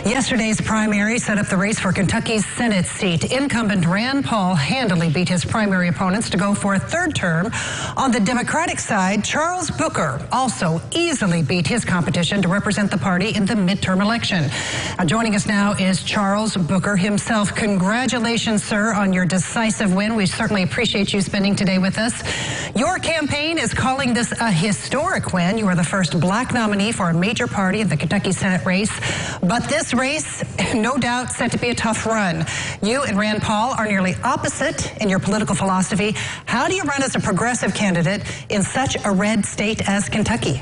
Yesterday's primary set up the race for Kentucky's Senate seat. Incumbent Rand Paul handily beat his primary opponents to go for a third term. On the Democratic side, Charles Booker also easily beat his competition to represent the party in the midterm election. Joining us now is Charles Booker himself. Congratulations, sir, on your decisive win. We certainly appreciate you spending today with us. Your campaign is calling this a historic win. You are the first black nominee for a major party in the Kentucky Senate race. But this race, no doubt, set to be a tough run. You and Rand Paul are nearly opposite in your political philosophy. How do you run as a progressive candidate in such a red state as Kentucky?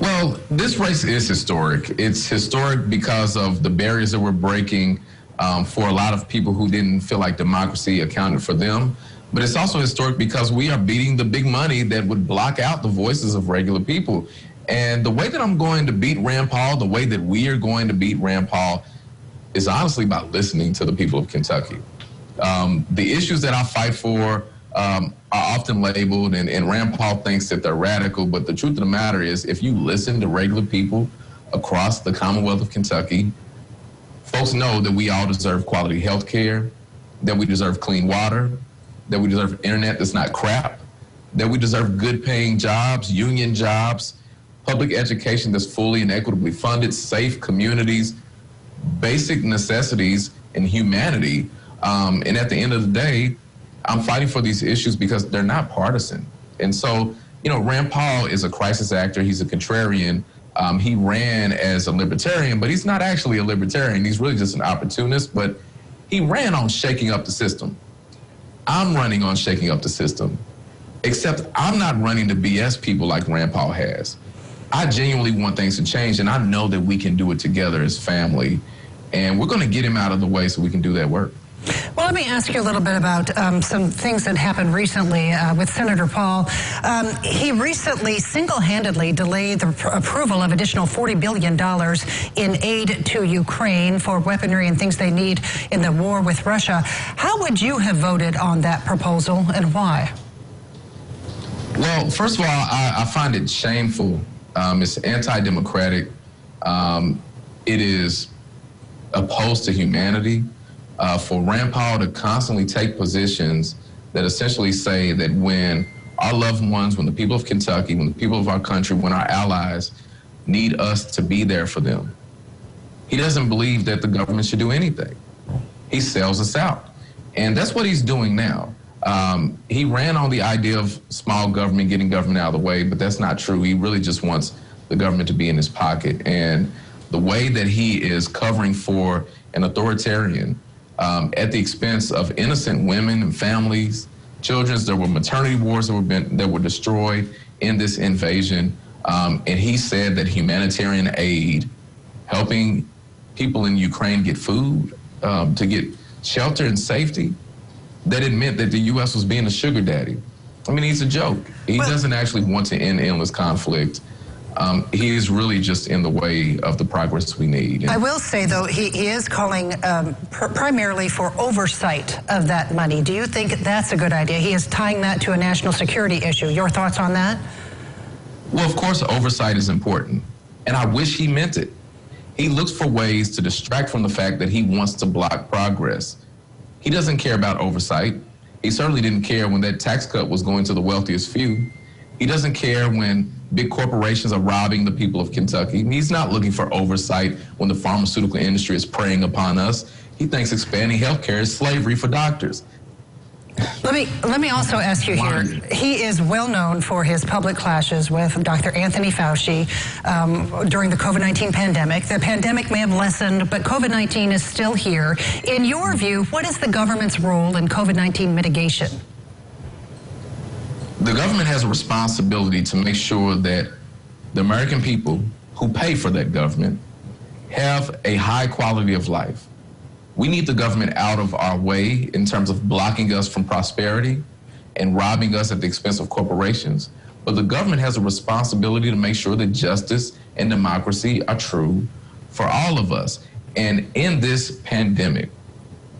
Well, this race is historic. It's historic because of the barriers that we're breaking for a lot of people who didn't feel like democracy accounted for them. But it's also historic because we are beating the big money that would block out the voices of regular people. And the way that I'm going to beat Rand Paul, the way that we are going to beat Rand Paul, is honestly about listening to the people of Kentucky. The issues that I fight for are often labeled, and Rand Paul thinks that they're radical, but the truth of the matter is, if you listen to regular people across the Commonwealth of Kentucky, folks know that we all deserve quality health care, that we deserve clean water, that we deserve internet that's not crap, that we deserve good paying jobs, union jobs, public education that's fully and equitably funded, safe communities, basic necessities, and humanity. And at the end of the day, I'm fighting for these issues because they're not partisan. And so, you know, Rand Paul is a crisis actor. He's a contrarian. He ran as a libertarian, but he's not actually a libertarian. He's really just an opportunist, but he ran on shaking up the system. I'm running on shaking up the system, except I'm not running to BS people like Rand Paul has. I genuinely want things to change, and I know that we can do it together as family, and we're going to get him out of the way so we can do that work. Well, let me ask you a little bit about some things that happened recently with Senator Paul. He recently single-handedly delayed the approval of additional $40 billion in aid to Ukraine for weaponry and things they need in the war with Russia. How would you have voted on that proposal, and why? Well, first of all, I find it shameful. It's anti-democratic. It is opposed to humanity. For Rand Paul to constantly take positions that essentially say that when our loved ones, when the people of Kentucky, when the people of our country, when our allies need us to be there for them, he doesn't believe that the government should do anything. He sells us out. And that's what he's doing now. He ran on the idea of small government, getting government out of the way, but that's not true. He really just wants the government to be in his pocket. And the way that he is covering for an authoritarian at the expense of innocent women and families, children, there were maternity wards that were destroyed in this invasion. And he said that humanitarian aid, helping people in Ukraine get food, to get shelter and safety, that it meant that the U.S. was being a sugar daddy. I mean, he's a joke. He doesn't actually want to end endless conflict. He is really just in the way of the progress we need. I will say, though, he is calling primarily for oversight of that money. Do you think that's a good idea? He is tying that to a national security issue. Your thoughts on that? Well, of course, oversight is important, and I wish he meant it. He looks for ways to distract from the fact that he wants to block progress. He doesn't care about oversight. He certainly didn't care when that tax cut was going to the wealthiest few. He doesn't care when big corporations are robbing the people of Kentucky. He's not looking for oversight when the pharmaceutical industry is preying upon us. He thinks expanding health care is slavery for doctors. Let me also ask you here, he is well known for his public clashes with Dr. Anthony Fauci during the COVID-19 pandemic. The pandemic may have lessened, but COVID-19 is still here. In your view, what is the government's role in COVID-19 mitigation? The government has a responsibility to make sure that the American people who pay for that government have a high quality of life. We need the government out of our way in terms of blocking us from prosperity and robbing us at the expense of corporations. But the government has a responsibility to make sure that justice and democracy are true for all of us. And in this pandemic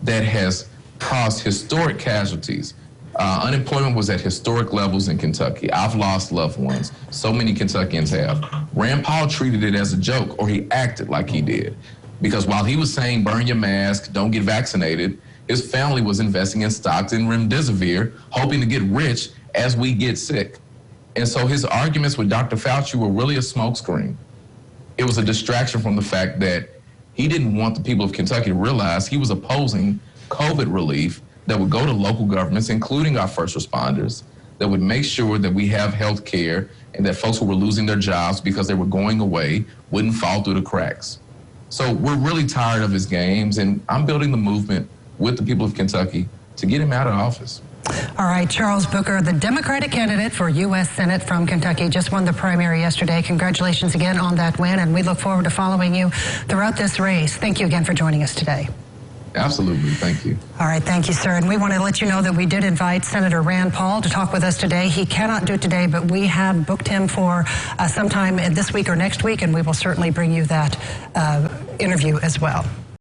that has caused historic casualties, Unemployment was at historic levels in Kentucky. I've lost loved ones. So many Kentuckians have. Rand Paul treated it as a joke, or he acted like he did. Because while he was saying, burn your mask, don't get vaccinated, his family was investing in stocks in remdesivir, hoping to get rich as we get sick. And so his arguments with Dr. Fauci were really a smokescreen. It was a distraction from the fact that he didn't want the people of Kentucky to realize he was opposing COVID relief that would go to local governments, including our first responders, that would make sure that we have health care and that folks who were losing their jobs because they were going away wouldn't fall through the cracks. So we're really tired of his games, and I'm building the movement with the people of Kentucky to get him out of office. All right, Charles Booker, the Democratic candidate for U.S. Senate from Kentucky, just won the primary yesterday. Congratulations again on that win, and we look forward to following you throughout this race. Thank you again for joining us today. Absolutely. Thank you. All right. Thank you, sir. And we want to let you know that we did invite Senator Rand Paul to talk with us today. He cannot do it today, but we have booked him for sometime this week or next week, and we will certainly bring you that interview as well.